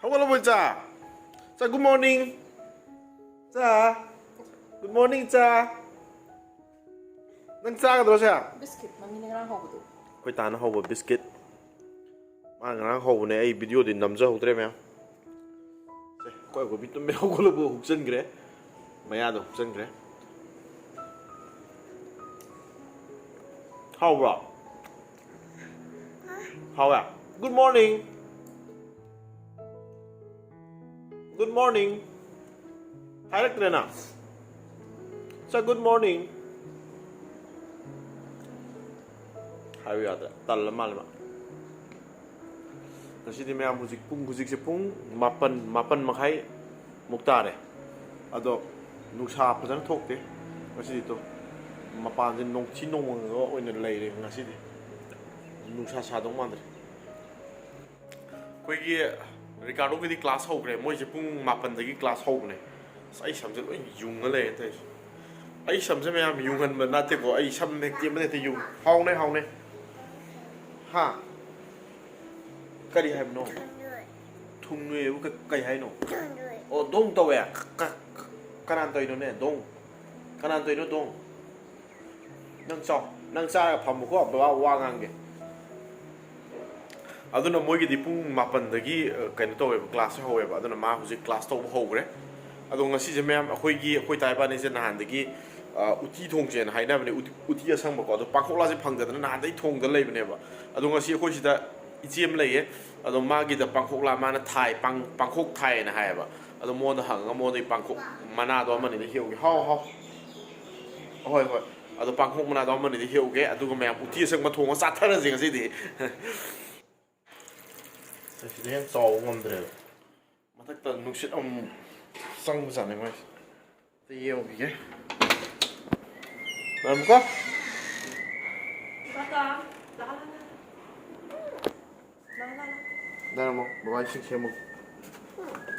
hꯧgꯠꯂꯕꯣ ꯏꯆꯥ ꯆꯥ good morning ꯆꯥ ꯒꯨꯗ ꯃꯣꯔꯅꯤꯡ ꯆꯥ ꯅꯪ ꯆꯥꯒꯗ꯭ꯔꯣ ꯁꯦ ꯕꯤꯁꯀꯤꯠ ꯃꯃꯤꯅ ꯉꯔꯥꯡ ꯍꯧꯕꯗꯣ ꯑꯩꯈꯣꯏ ꯇꯥꯅ ꯍꯧꯕ ꯕꯤꯁꯀꯤꯠ ꯃꯥ ꯉꯔꯥꯡ ꯍꯧꯕꯅꯦ ꯑꯩ ꯚꯤꯗꯤꯑꯣꯗꯤ ꯅꯝꯖꯍꯧꯗ꯭ꯔꯦ ꯃꯌꯥꯝ ꯁꯦ ꯑꯩꯈꯣꯏ ꯑꯀꯣꯏꯕꯤ ꯇꯨꯝꯃꯦ ꯍꯧꯒꯠꯂꯕꯣ ꯍꯨꯛꯆꯟꯈ꯭ꯔꯦ ꯃꯌꯥꯗꯣ ꯍꯨꯛꯆꯟꯈ꯭ꯔꯦ ꯍꯥꯎꯕ꯭ꯔꯣ ꯍꯥꯎꯋꯦ ꯒꯨꯗ ꯃꯣꯔꯅꯤꯡ ꯒꯨꯗ ꯃꯣꯔꯅꯤꯡ ꯍꯥꯏꯔꯛꯇ꯭ꯔꯦꯅ ꯁꯥ ꯒꯨꯗ ꯃꯣꯔꯅꯤꯡ ꯍꯥꯏꯕ ꯌꯥꯗ꯭ꯔꯦ ꯇꯜꯂ ꯃꯥꯜꯂꯦ ꯃꯥ ꯉꯁꯤꯗꯤ ꯃꯌꯥꯝ ꯍꯧꯖꯤꯛꯁꯦ ꯄꯨꯡ ꯃꯥꯄꯟ ꯃꯈꯥꯏ ꯃꯨꯛ ꯇꯥꯔꯦ ꯑꯗꯣ ꯅꯨꯡꯁꯥ ꯐꯖꯅ ꯊꯣꯛꯇꯦ ꯉꯁꯤꯗꯤ ꯇꯣ ꯃꯄꯥꯟꯁꯦ ꯅꯣꯡꯊꯤ ꯅꯣꯡꯃꯪꯒ ꯑꯣꯏꯅ ꯂꯩꯔꯦ ꯉꯁꯤꯗꯤ ꯅꯨꯡꯁꯥ ꯁꯥꯗꯧ ꯃꯥꯟꯗ꯭ꯔꯦ ꯑꯩꯈꯣꯏꯒꯤ ꯔꯤꯀꯥꯔꯗꯣꯒꯤꯗꯤ ꯀ꯭ꯂꯥꯁ ꯍꯧꯈ꯭ꯔꯦ ꯃꯣꯏꯁꯦ ꯄꯨꯡ 8ꯗꯒꯤ ꯀ꯭ꯂꯥꯁ ꯍꯧꯕꯅꯦ ꯑꯁ ꯑꯩ ꯁꯝꯁꯦ ꯂꯣꯏ ꯌꯨꯡꯉ ꯂꯩꯔꯦ ꯇꯧꯔꯤꯁꯦ ꯑꯩ ꯁꯝꯁꯦ ꯃꯌꯥꯝ ꯌꯨꯡꯍꯟꯕ ꯅꯠꯇꯦꯀꯣ ꯑꯩ ꯁꯝ ꯍꯦꯛ ꯇꯦꯟꯕꯗ ꯍꯦꯛꯇ ꯌꯨꯡ ꯍꯥꯎꯅꯦ ꯍꯥ ꯀꯔꯤ ꯍꯥꯏꯕꯅꯣ ꯊꯨꯡꯅꯨꯏꯕꯨ ꯀꯩ ꯍꯥꯏꯅꯣ ꯑꯣ ꯗꯣꯡ ꯇꯧꯋꯦ ꯀꯅꯥꯅ ꯇꯧꯔꯤꯅꯣꯅꯦ ꯗꯣꯡ ꯀꯅꯥꯅ ꯇꯧꯔꯤꯅꯣ ꯗꯣꯡ ꯅꯪ ꯆꯥꯎ ꯅꯪ ꯆꯥꯔꯒ ꯐꯝꯃꯨꯀꯣ ꯕꯕꯥ ꯋꯥ ꯉꯥꯡꯒꯦ ꯑꯗꯨꯅ ꯃꯣꯏꯒꯤꯗꯤ ꯄꯨꯡ 8ꯗꯒꯤ ꯀꯩꯅꯣ ꯇꯧꯋꯦꯕ ꯀ꯭ꯂꯥꯁꯁꯦ ꯍꯧꯋꯦꯕ ꯑꯗꯨꯅ ꯃꯥ ꯍꯧꯖꯤꯛ ꯀ꯭ꯂꯥꯁ ꯇꯧꯕ ꯍꯧꯈ꯭ꯔꯦ ꯑꯗꯣ ꯉꯁꯤꯁꯦ ꯃꯌꯥꯝ ꯑꯩꯈꯣꯏ ꯇꯥ ꯏꯕꯥꯅꯤꯁꯦ ꯅꯍꯥꯟꯗꯒꯤ ꯎꯇꯤ ꯊꯣꯡꯁꯦꯅ ꯍꯥꯏꯅꯕꯅꯦ ꯎꯇꯤ ꯑꯁꯪꯕꯀꯣ ꯑꯗꯣ ꯄꯥꯡꯈꯣꯛꯂꯥꯁꯦ ꯐꯪꯗꯗꯅ ꯅꯍꯥꯟꯗꯒꯤ ꯊꯣꯡꯗ ꯂꯩꯕꯅꯦꯕ ꯑꯗꯣ ꯉꯁꯤ ꯑꯩꯈꯣꯏ ꯁꯤꯗ ꯏꯆꯦ ꯑꯃ ꯂꯩꯌꯦ ꯑꯗꯣ ꯃꯥꯒꯤꯗ ꯄꯥꯡꯈꯣꯛꯂꯥ ꯃꯥꯅ ꯄꯥꯡꯈꯣꯛ ꯊꯥꯏꯌꯦꯅ ꯍꯥꯏꯌꯦꯕ ꯑꯗꯣ ꯃꯉꯣꯟꯗ ꯍꯪꯉꯒ ꯃꯉꯣꯟꯗꯒꯤ ꯄꯥꯡꯈꯣꯛ ꯃꯅꯥꯗꯣ ꯑꯃꯅꯤꯗ ꯍꯦꯛꯎꯒꯦ ꯍꯥꯎ ꯍꯣꯏ ꯑꯗꯣ ꯄꯥꯡꯈꯣꯛ ꯃꯅꯥꯗꯣ ꯑꯃꯅꯤꯗ ꯍꯦꯛꯎꯒꯦ ꯑꯗꯨꯒ ꯃꯌꯥꯝ ꯎꯇꯤ ꯑꯁꯪꯕ ꯊꯣꯡꯉ ꯆꯥꯊꯔꯁꯦ ꯉꯁꯤꯗꯤ ꯁꯤꯗ ꯍꯦꯟꯅ ꯆꯥꯎꯕ ꯉꯝꯗ꯭ꯔꯦꯕ ꯃꯊꯛꯇ ꯅꯨꯡꯁꯤꯠ ꯑꯃꯨꯛ ꯆꯪꯕ ꯆꯥꯅꯤ ꯃꯣꯏꯁꯦ ꯌꯦꯡꯉꯨꯈꯤꯒꯦ ꯉꯥꯏꯈꯣꯀꯣ ꯂꯩꯔꯝꯃꯣ ꯕꯕꯥ ꯏꯁꯤꯡ ꯁꯦꯝꯃꯨꯒꯦ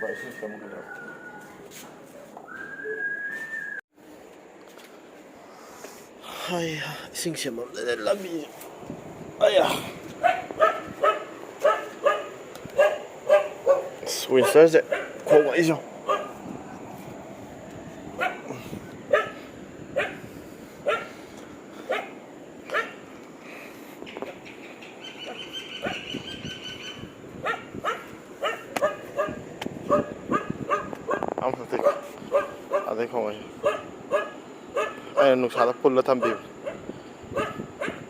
ꯕꯕꯥ ꯏꯁꯤꯡ ꯁꯦꯝꯃꯨꯒꯦ ꯏꯁꯤꯡ ꯁꯦꯝꯃꯝꯗꯅ ꯂꯝꯕꯤ ꯋꯤꯟꯁꯇꯔꯁꯦ ꯈꯣꯡꯉꯛꯏꯁꯨ ꯑꯗꯩ ꯈꯣꯡꯉꯛꯏꯁꯦ ꯑꯩꯅ ꯅꯨꯡꯁꯥꯗ ꯄꯨꯜꯂ ꯊꯝꯕꯤꯕ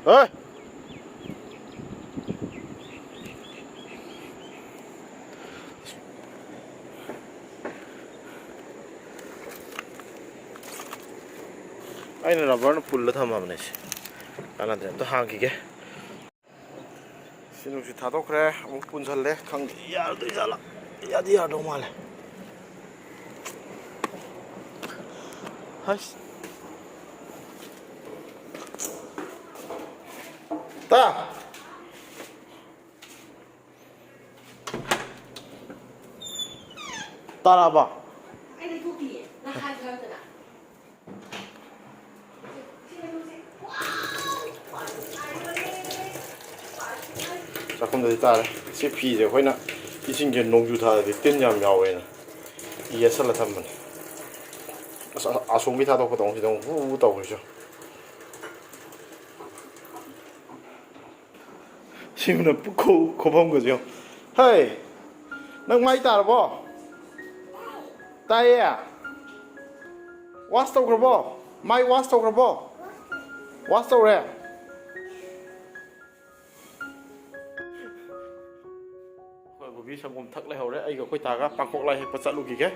ꯍꯣꯏ ꯑꯩꯅ ꯔꯕꯔꯅ ꯄꯨꯜꯂ ꯊꯝꯃꯕꯅꯦ ꯁꯤ ꯀꯥꯟꯅꯗ꯭ꯔꯦ ꯑꯝꯇ ꯍꯥꯡꯈꯤꯒꯦ ꯁꯤ ꯅꯨꯡꯁꯤꯠ ꯊꯥꯗꯣꯛꯈ꯭ꯔꯦ ꯑꯃꯨꯛ ꯄꯨꯟꯁꯤꯜꯂꯦ ꯈꯪꯗꯦ ꯌꯥꯔꯗꯣꯏꯖꯥꯠꯂꯥ ꯌꯥꯗꯤ ꯌꯥꯗꯧ ꯃꯥꯜꯂꯦ ꯍꯁ ꯇꯥ ꯇꯥꯔꯕꯣ ꯆꯥꯛꯈꯨꯝꯗꯗꯤ ꯇꯥꯔꯦ ꯁꯤ ꯐꯤꯁꯦ ꯑꯩꯈꯣꯏꯅ ꯏꯁꯤꯡꯁꯦ ꯅꯣꯡꯖꯨ ꯊꯥꯗꯗꯤ ꯇꯤꯟ ꯌꯥꯝ ꯌꯥꯎꯋꯦꯅ ꯌꯦꯠꯁꯜꯂ ꯊꯝꯕꯅꯤ ꯑꯁ ꯑꯁꯣꯝꯒꯤ ꯊꯥꯗꯣꯛꯄꯗꯧ ꯁꯤꯗ ꯑꯃꯨꯛ ꯍꯨ ꯇꯧꯈ꯭ꯔꯤꯁꯨ ꯁꯤꯃꯅ ꯈꯣꯐꯝꯒꯁꯨ ꯌꯦꯡꯉꯨ ꯍꯩ ꯅꯪ ꯃꯥꯏ ꯇꯥꯔꯕꯣ ꯇꯥꯏꯌꯦ ꯋꯥꯁ ꯇꯧꯈ꯭ꯔꯕꯣ ꯃꯥꯏ ꯋꯥꯁ ꯇꯧꯈ꯭ꯔꯕꯣ ꯋꯥꯁ ꯇꯧꯔꯦ ꯑꯩꯈꯣꯏ ꯕꯣꯕꯤ ꯁꯪꯒꯣꯝ ꯊꯛ ꯂꯩꯍꯧꯔꯦ ꯑꯩꯒ ꯑꯩꯈꯣꯏ ꯇꯥꯒ ꯄꯥꯡꯈꯣꯛꯂꯥ ꯍꯦꯛꯄ ꯆꯠꯂꯨꯈꯤꯒꯦ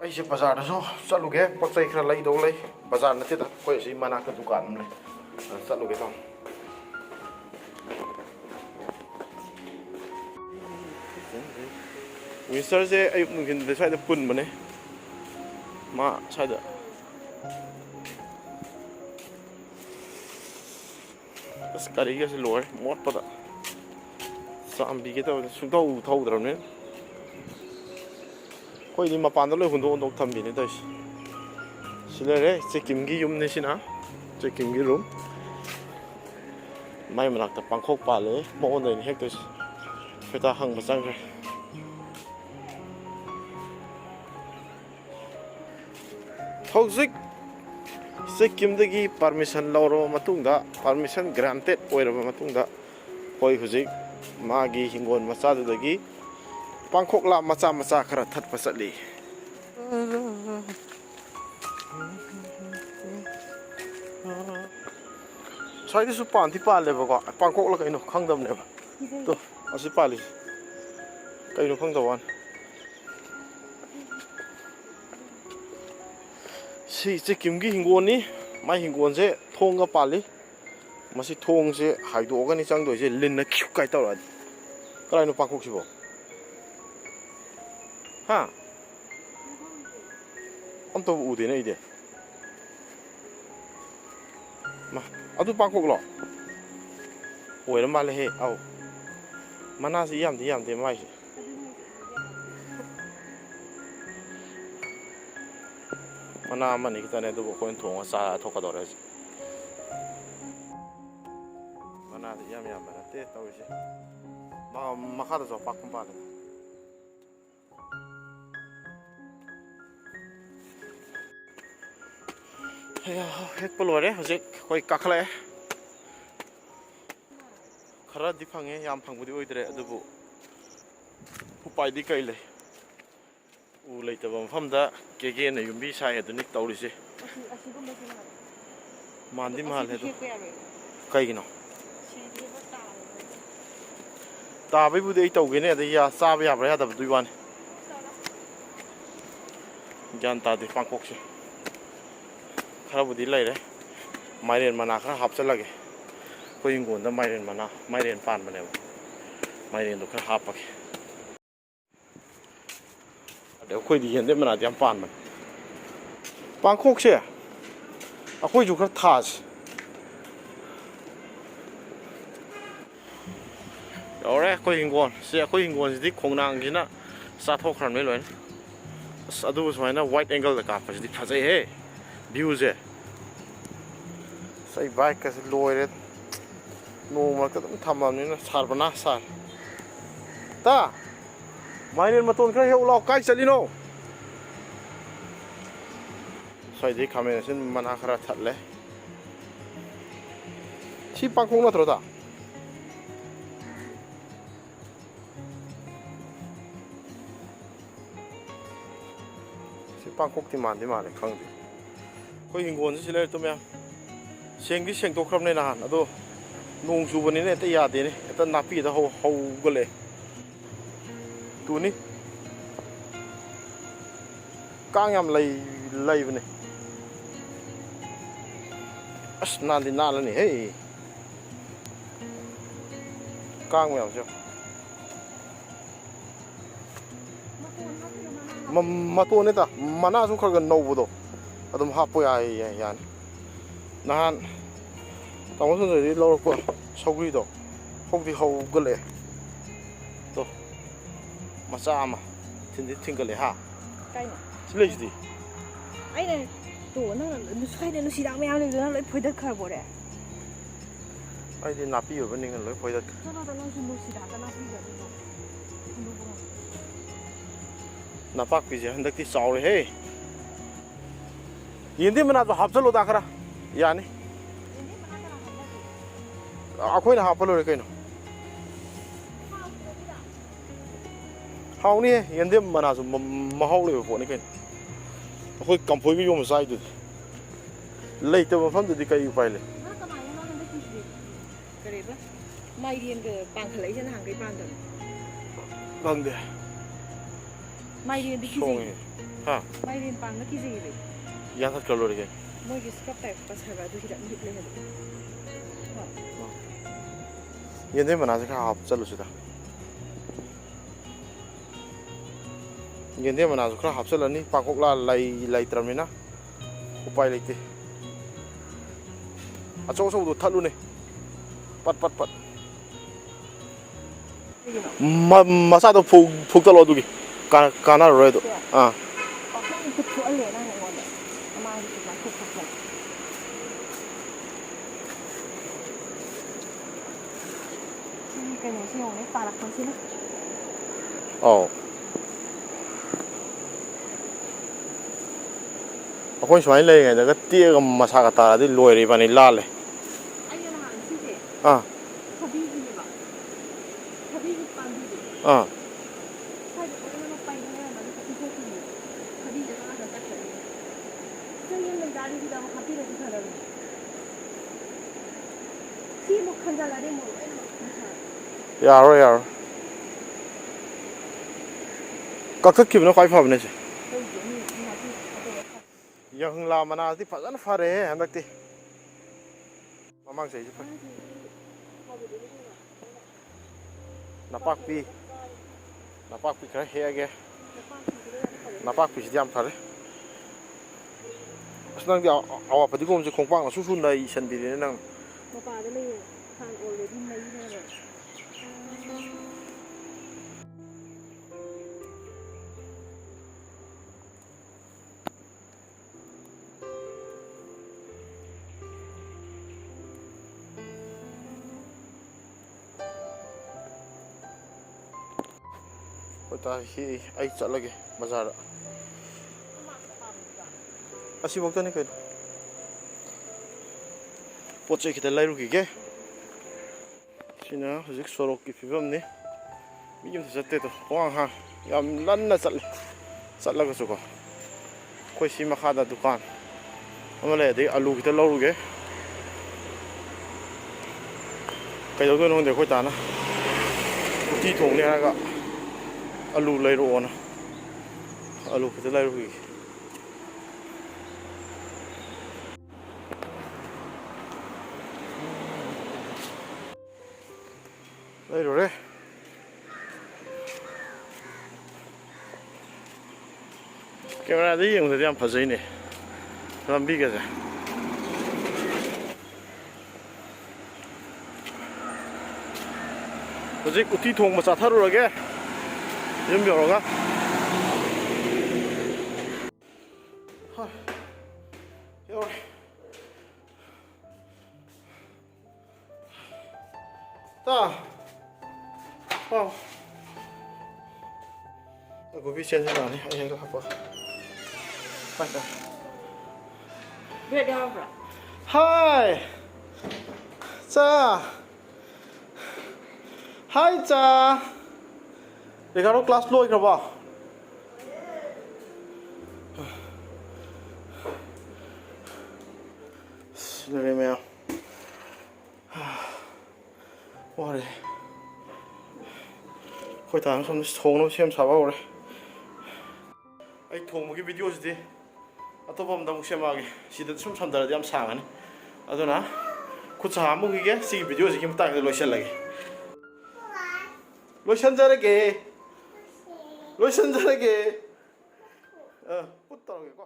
ꯑꯩꯁꯦ ꯕꯖꯥꯔꯗꯁꯨ ꯆꯠꯂꯨꯒꯦ ꯄꯣꯠ ꯆꯩ ꯈꯔ ꯂꯩꯗꯧ ꯂꯩ ꯕꯖꯥꯔ ꯅꯠꯇꯦꯗ ꯑꯩꯈꯣꯏ ꯑꯁꯤ ꯃꯅꯥꯛꯇ ꯗꯨꯀꯥꯟ ꯑꯃ ꯂꯩ ꯆꯠꯂꯨꯒꯦ ꯇꯧꯅꯤ ꯋꯤꯟꯁꯇꯔꯁꯦ ꯑꯌꯨꯛ ꯅꯨꯡꯊꯤꯟꯗ ꯁ꯭ꯋꯥꯏꯗ ꯄꯨꯟꯕꯅꯦ ꯃꯥ ꯁ꯭ꯋꯥꯏꯗ ꯑꯁ ꯒꯥꯔꯤꯒꯁꯦ ꯂꯣꯏꯔꯦ ꯃꯣꯠꯄꯗ ꯆꯥꯝꯕꯤꯒꯦ ꯇꯧꯕꯅꯤ ꯁꯨꯡꯊꯧ ꯊꯧꯗ꯭ꯔꯕꯅꯤ ꯑꯩꯈꯣꯏꯗꯤ ꯃꯄꯥꯟꯗ ꯂꯣꯏ ꯍꯨꯟꯗꯣꯛ ꯊꯝꯕꯤꯅꯦ ꯇꯧꯔꯤꯁꯦ ꯁꯤ ꯂꯩꯔꯦ ꯆꯦꯛꯀꯤꯝꯒꯤ ꯌꯨꯝꯅꯤ ꯁꯤꯅ ꯆꯦꯛꯀꯤꯝꯒꯤ room mai manakta pangkhok pale mo on dai hek to feta hang ba chang hauzik Sikkim dagi permission lauro matungda permission granted oiraba matungda koi huzik magi hingon macha dagi pangkhok la macha macha khara that pasali sai su pan ti pal leba ko pangkhok la kaino khangdam ne ba to asi pali kaino khangdawan si Sikkim gi hingon ni mai hingon se thong ga pali masi thong se haido ga ni chang doi se lin na khiu kai taw ra kalai no pangkhok si bo ha am to u de ne ide ma adu pangkhok lo oi la ma le he au mana si yam de mai si mana mani kita ne do ko thong sa thoka do re mana yam ba te taw si ma kha da so pak kum pa le ya hek polo re hojik koi kakhle khara di phange yam phangbu di oidre adubu upai di kai le u leitaba mafamda kege na yumbi sai aduni tawrise mandi mal he do kai gino ta bai bu dei tawge ne da ya sa ba ya bra da du wan gyan ta de pangkok se khara bu di lai re mairen mana khara hap chalage ko ingon da mairen mana mairen pan bane mairen do khara hap pa để khơi đi hiện đấy mà là tiêm pan mà pan khốc xe à khơi chụp cái thà đó đấy khơi hình quần xe khơi hình quần thì không năng gì nữa sát thóc làm mấy lần sát đâu mà nó wide angle là cả phải thì phải dễ hết view dễ say bike cái lôi đấy nô mà cái thầm làm nên nó sạt vào nát sạt ta mai nên mà tôn cái hiệu lò cái salino sai đi camera xin mana khara thật lẽ chi pang không nó throda chi pang khóc thì màn đấy không đi có hình nguồn gì lên tụi em xem cái xem tôi không nên là nó nung chú bên này tay già thế này ta nạp gì ta hầu cái này tu ni kang yam lay bane as nan di na la ni hey kang mèo chưa ma to ne ta mana su khar gan no bu do adum ha po ya yan nan tamo sun ri lo ko sogri do hok di hau gale to macha ma thing gale ha cái này lấy gì ấy này tủ nó xoay này nó xì đắng mèo này nó lấy phơi đất khơi bộ đấy ai thì nạp ở bên này lấy phơi đất cho nó xì đắng cái nó phơi đất nạp bạc cái gì hắn đất thì sầu rồi hey yên đi mà nạp hấp dẫn lô ta khara ya này à khơi là hấp luôn rồi cái nào hao ni yên đi mà nạp mà haoเลยphổ này cái khơi cầm phơi cái vô mà sai được lấy từ mà phân được thì cái gì phảiเลยmai điên cái bằng lấy trên hàng cái ban được vâng đấy mai điên thì cái gì ha mai điên bằng nó cái gì vậy yang thật kalau đấy moi cái scrap tag pas harga itu tidak mirip lagi yên đi mà nạp cái hấp dẫn luôn yên thế mà nào khá hấp dẫn là ní bằng cốc là lầy trầm này na upai lệ à chỗ sâu thật luôn này bắt mà sao tôi phục tao lo được cả na rồi đó à ꯀꯩꯅꯣꯁꯤ ꯌꯦꯡꯉꯨꯅꯦ ꯄꯥꯜꯂꯛꯄꯁꯤꯅ ꯑꯧ ꯑꯩꯈꯣꯏ ꯁꯨꯃꯥꯏꯅ ꯂꯩꯔꯤꯉꯩꯗꯒ ꯇꯦꯛꯑꯒ ꯃꯁꯥꯒ ꯇꯥꯔꯗꯤ ꯂꯣꯏꯔꯦ ꯏꯕꯥꯅꯤ ꯂꯥꯜꯂꯦ ꯑꯩꯅ ꯅꯍꯥꯟ ꯁꯤꯁꯦ ꯑꯥ ꯊꯕꯤꯒꯤꯅꯦꯕ ꯊꯕꯤꯒꯤ ꯄꯥꯝꯕꯤꯁꯦ ꯑꯥ ꯁ꯭ꯋꯥꯏꯗ ꯂꯣꯏꯅꯃꯛ ꯄꯩꯅ ꯂꯩꯔꯝꯕꯅꯤ ꯄꯤꯊꯣꯛꯈꯤꯅꯤ ꯊꯕꯤꯁꯦ ꯀꯥꯟꯗ ꯆꯠꯈ꯭ꯔꯅꯤ ꯆꯍꯤ ꯑꯃ ꯂꯩꯇꯥꯔꯗꯤ ꯁꯤꯗ ꯑꯃꯨꯛ ꯍꯥꯞꯄꯤꯔꯗꯤ ꯐꯔꯕꯅꯤ ꯁꯤ ꯑꯃꯨꯛ ꯈꯟꯖꯜꯂꯗꯤ ꯑꯃꯨꯛ ꯂꯣꯏꯅꯃꯛ ꯌꯥꯔꯣꯏ ꯌꯥꯔꯣꯏ ꯀꯛꯊꯠꯈꯤꯕꯅ ꯈ꯭ꯋꯥꯏ ꯐꯕꯅꯦ ꯁꯦ ꯀꯩꯒꯤ ꯃꯤ ꯅꯥꯄꯤ ꯍꯥꯞꯄꯒ ꯌꯥꯍꯪꯂꯥ ꯃꯅꯥꯁꯤ ꯐꯖꯅ ꯐꯔꯦꯍꯦ ꯍꯟꯗꯛꯇꯤ ꯃꯃꯥꯡ ꯆꯍꯤꯁꯨ ꯐꯩ ꯅꯄꯥꯛꯄꯤ ꯅꯄꯥꯛꯄꯤ ꯈꯔ ꯍꯦꯛꯑꯒꯦ ꯅꯄꯥꯛꯄꯤꯁꯤꯗꯤ ꯌꯥꯝ ꯐꯔꯦ ꯑꯁ ꯅꯪꯗꯤ ꯑꯋꯥ ꯐꯗꯤꯒꯣꯝꯁꯦ ꯈꯣꯡꯄꯥꯛꯅ ꯁꯨ ꯅꯩꯁꯟꯕꯤꯔꯦꯅꯦ ꯅꯪ ꯃꯄꯥꯗ ꯂꯩꯌꯦ ꯍꯥꯟꯅ ꯑꯣꯜꯔꯦꯗꯤ ꯅꯩꯅꯦꯕ ꯍꯦꯛꯏ ꯑꯩ ꯆꯠꯂꯒꯦ ꯕꯖꯥꯔꯗ ꯑꯁꯤꯐꯧꯇꯅꯤ ꯀꯩꯅꯣ ꯄꯣꯠ ꯆꯩ ꯈꯤꯇ ꯂꯩꯔꯨꯈꯤꯒꯦ ꯁꯤꯅ ꯍꯧꯖꯤꯛ ꯁꯣꯔꯣꯛꯀꯤ ꯐꯤꯕꯝꯅꯤ ꯃꯤ ꯑꯃꯇ ꯆꯠꯇꯦꯗꯣ ꯋꯥꯡ ꯍꯥꯡ ꯌꯥꯝ ꯂꯟꯅ ꯆꯠꯂꯦ ꯆꯠꯂꯒꯁꯨꯀꯣ ꯑꯩꯈꯣꯏ ꯁꯤ ꯃꯈꯥꯗ ꯗꯨꯀꯥꯟ ꯑꯃ ꯂꯩ ꯑꯗꯩ ꯑꯂꯨ ꯈꯤꯇ ꯂꯧꯔꯨꯒꯦ ꯀꯩꯗꯧꯗꯣꯏꯅꯣ ꯈꯪꯗꯦ ꯑꯩꯈꯣꯏ ꯇꯥꯅ ꯎꯇꯤ ꯊꯣꯡꯅꯤ ꯍꯥꯏꯔꯒ ꯑꯂꯨ ꯂꯩꯔꯛꯑꯣꯅ ꯑꯂꯨ ꯈꯤꯇ ꯂꯩꯔꯨꯈꯤꯒꯦ ꯂꯩꯔꯨꯔꯦ ꯀꯦꯃꯦꯔꯥꯗ ꯌꯦꯡꯕꯗꯗꯤ ꯌꯥꯝ ꯐꯖꯩꯅꯦ ꯂꯝꯕꯤꯒꯁꯦ ꯍꯧꯖꯤꯛ ꯎꯇꯤ ꯊꯣꯡꯕ ꯆꯥꯊꯔꯨꯔꯒꯦ ꯌꯨꯝ ꯌꯧꯔꯒ ꯌꯧꯔꯦ ꯇꯥ ꯄꯥꯎ ꯒꯣꯕꯤ ꯆꯦꯟꯁꯤꯜꯂꯛꯑꯅꯤ ꯑꯩ ꯍꯦꯛ ꯂꯥꯛꯄ ꯕ꯭ꯔꯦꯗ ꯌꯥꯎꯕ꯭ꯔꯥ ꯍꯥꯏ ꯆꯥ ꯍꯥꯏ ꯆꯥ ꯔꯤꯀꯥꯔꯗꯣ ꯀ꯭ꯂꯥꯁ ꯂꯣꯏꯈ꯭ꯔꯕꯣ ꯂꯣꯏꯔꯦ ꯃꯌꯥꯝ ꯋꯥꯔꯦ ꯑꯩꯈꯣꯏ ꯇꯥꯅ ꯁꯣꯝꯗ ꯊꯣꯡꯅꯕ ꯁꯦꯝ ꯁꯥꯕ ꯍꯧꯔꯦ ꯑꯩ ꯊꯣꯡꯕꯒꯤ ꯚꯤꯗꯤꯑꯣꯁꯤꯗꯤ ꯑꯇꯣꯞꯄ ꯑꯃꯗ ꯑꯃꯨꯛ ꯁꯦꯝꯃꯛꯑꯒꯦ ꯁꯤꯗ ꯁꯨꯝ ꯁꯝꯊꯔꯗꯤ ꯌꯥꯝ ꯁꯥꯡꯉꯅꯤ ꯑꯗꯨꯅ ꯈꯨꯠ ꯁꯥ ꯑꯃꯨꯛ ꯁꯤꯒꯤ ꯚꯤꯗꯤꯑꯣꯁꯤꯒꯤ ꯃꯇꯥꯡꯗ ꯂꯣꯏꯁꯤꯜꯂꯒꯦ ꯂꯣꯏꯁꯤꯟꯖꯔꯒꯦ ꯂꯣꯏꯁꯤꯟꯖꯔꯒꯦ ꯄꯨꯠ ꯇꯧꯔꯒꯦꯀꯣ